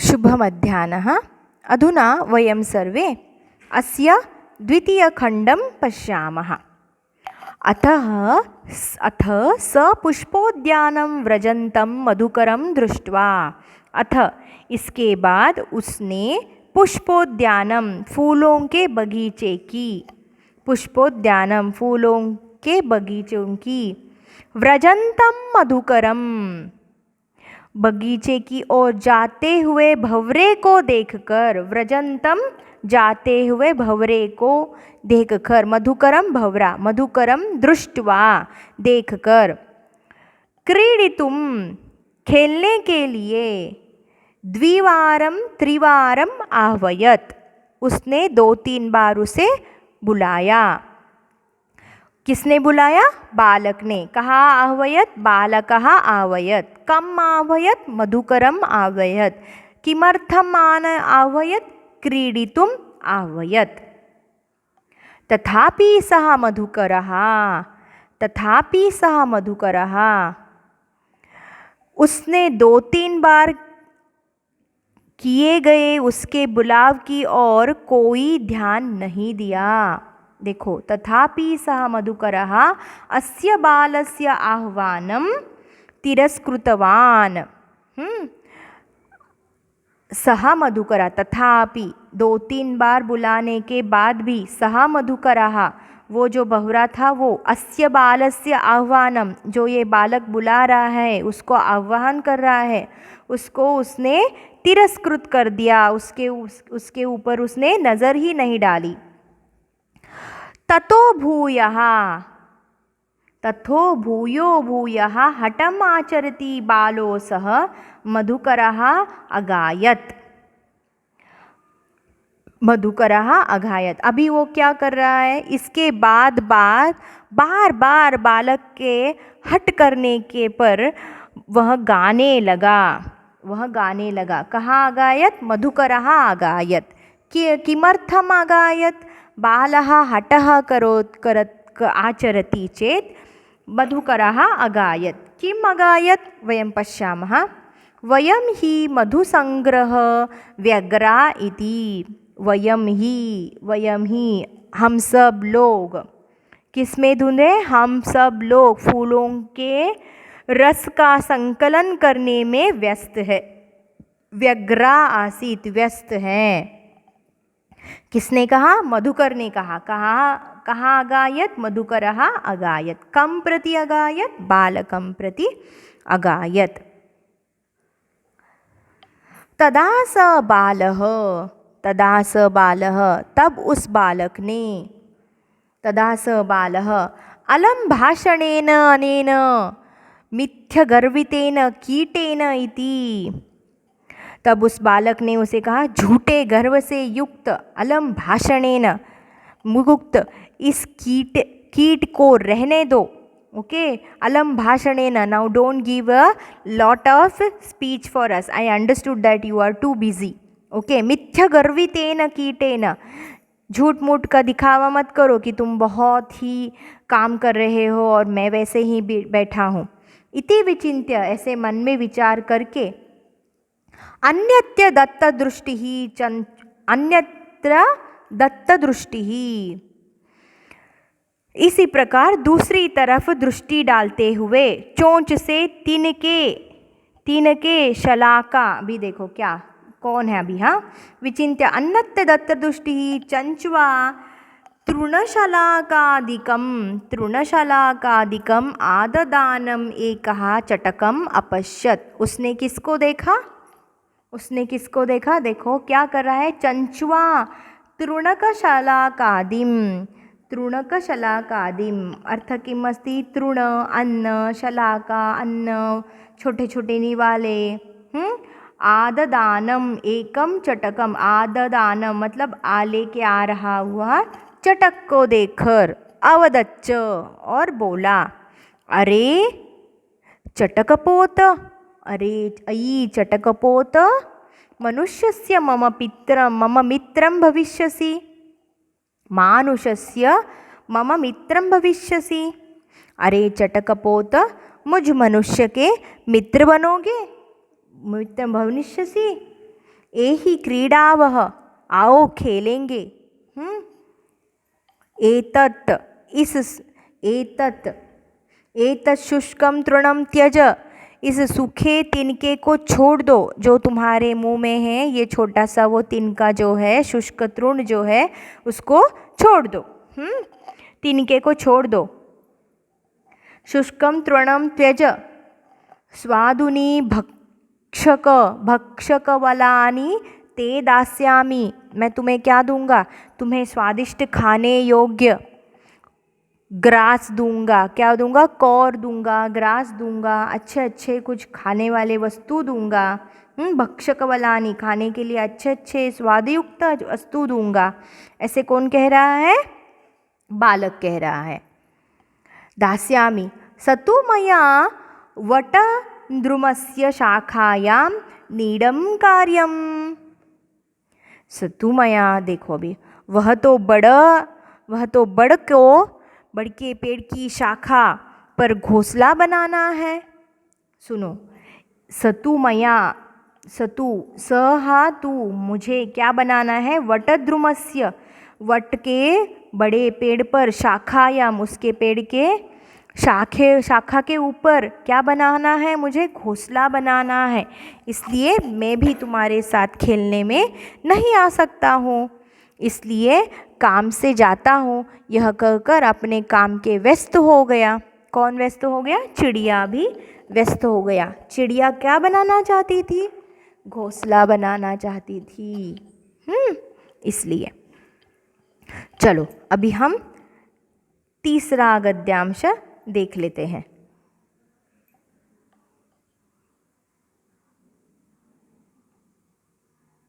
शुभमध्याह्नः। अधुना वयं सर्वे अस्य द्वितीयखण्डं पश्यामः। अथ स पुष्पोद्यानं व्रजन्तं मधुकरं दृष्ट्वा। अथ इसके बाद उसने पुष्पोद्यानम फूलों के बगीचे की, पुष्पोद्यानम फूलों के बगीचों की, व्रजंतम मधुकरम बगीचे की ओर जाते हुए भंवरे को देखकर, व्रजंतम जाते हुए भंवरे को देखकर, मधुकरम भंवरा, मधुकरम दृष्ट्वा देखकर, क्रीडितुम खेलने के लिए, द्विवारम त्रिवारम आह्वयत उसने 2-3 बार उसे बुलाया। किसने बुलाया? बालक ने। कहा आह्वयत? बालकः आह्वयत। कम आह्वयत? मधुकरम आह्वयत। किमर्थम आह्वयत? क्रीडितुम आह्वयत। तथापि सः मधुकरः उसने 2-3 बार किए गए उसके बुलाव की ओर कोई ध्यान नहीं दिया। देखो, तथापि सः मधुकरः अस्य बालस्य आह्वानं तिरस्कृतवान्। सः मधुकरः, तथापि 2-3 बार बुलाने के बाद भी सः मधुकरः, वो जो बहुरा था वो, अस्य बालस्य आह्वानम, जो ये बालक बुला रहा है, उसको आह्वान कर रहा है, उसको उसने तिरस्कृत कर दिया, उसके ऊपर उसने नज़र ही नहीं डाली। ततो भूयो हठम आचरति बालो सह मधुकरः अगायत। अभी वो क्या कर रहा है? इसके बाद बार बार बालक के हट करने के पर वह गाने लगा। कहाँ अगायत? मधुकरः अगायत। किमर्थम अगायत? बालः हठः आचरति चेत् मधुकरः अगायत। किम् अगायत? वयं पश्यामः। वयं हि मधुसंग्रह व्यग्रा इति। वयं ही हम सब लोग, किसमें धुंधे? हम सब लोग फूलों के रस का संकलन करने में व्यस्त है। व्यग्रा आसीत, व्यस्त हैं। किसने कहा? मधुकर ने कहा। कहाँ अगायत? मधुकरः अगायत। कम प्रति अगायत? बालकं प्रति अगायत। तदा स बालः, तब उस बालक ने, तदा स बालः अलं भाषणेन अनेन मिथ्यगर्वितेन कीटेन इति। तब उस बालक ने उसे कहा, झूठे गर्व से युक्त, अलम भाषणेन, मुक्त, इस कीट को रहने दो। ओके, अलम भाषणेन, now don't give a lot of speech for us, I understood that you are too busy. Okay, मिथ्या गर्वितेन कीटेन, झूठ मूठ का दिखावा मत करो कि तुम बहुत ही काम कर रहे हो और मैं वैसे ही बैठा हूँ। इति विचिन्त्य, ऐसे मन में विचार करके, अन्यत्र दत्तदृष्टिः, इसी प्रकार दूसरी तरफ दृष्टि डालते हुए चोंच से तिनके शलाका, भी देखो क्या कौन है अभी, हाँ, विचिन्त्य अन्यत्र दत्तदृष्टिः चंचवा तृणशलाकादिकम् आददानम एकः चटकम अपश्यत। उसने किसको देखा? देखो क्या कर रहा है? चंचुआ तृणकशलाकादिम, अर्थ किम् अस्ति? तृण अन्न, शलाका अन्न, छोटे छोटे निवाले, आददानम एकम चटकम, आददानम मतलब आले के आ रहा हुआ चटक को देखकर, अवदच्च और बोला, अरे चटकपोत, अरे अयि चटकपोत, मनुष्यस्य मम मित्रं भविष्यसि, मानुषस्य मम मित्रं भविष्यसि। अरे चटकपोत, मुझ मनुष्य के मित्र बनोगे, मित्र भविष्यसि। एहि क्रीडावः, आओ खेलेंगे। एतत् एतत् एतत् शुष्कं तृणं त्यज, इस सूखे तिनके को छोड़ दो। जो तुम्हारे मुंह में है ये छोटा सा वो तिनका जो है, शुष्क तृण जो है उसको छोड़ दो। तिनके को छोड़ दो। शुष्कं तृणं त्यज स्वादुनी भक्षकवलानि ते दास्यामि, मैं तुम्हें क्या दूंगा? तुम्हें स्वादिष्ट खाने योग्य ग्रास दूंगा। क्या दूंगा? कौर दूंगा, ग्रास दूंगा, अच्छे अच्छे कुछ खाने वाले वस्तु दूंगा। भक्षकवलानी, खाने के लिए अच्छे अच्छे स्वादयुक्त वस्तु दूंगा। ऐसे कौन कह रहा है? बालक कह रहा है। दास्यामि सतु मया वटद्रुमस्य शाखायां नीडं कार्यम। सतु मया, देखो अभी वह तो बड़ के पेड़ की शाखा पर घोंसला बनाना है। सुनो, सतु मया, सतु सहा तू, मुझे क्या बनाना है? वटद्रुमस्य, वट के बड़े पेड़ पर, शाखायाम उसके पेड़ के शाखा के ऊपर क्या बनाना है? मुझे घोंसला बनाना है। इसलिए मैं भी तुम्हारे साथ खेलने में नहीं आ सकता हूँ, इसलिए काम से जाता हूँ। यह कहकर अपने काम के व्यस्त हो गया। कौन व्यस्त हो गया? चिड़िया भी व्यस्त हो गया। चिड़िया क्या बनाना चाहती थी? घोंसला बनाना चाहती थी। इसलिए चलो अभी हम तीसरा गद्यांश देख लेते हैं।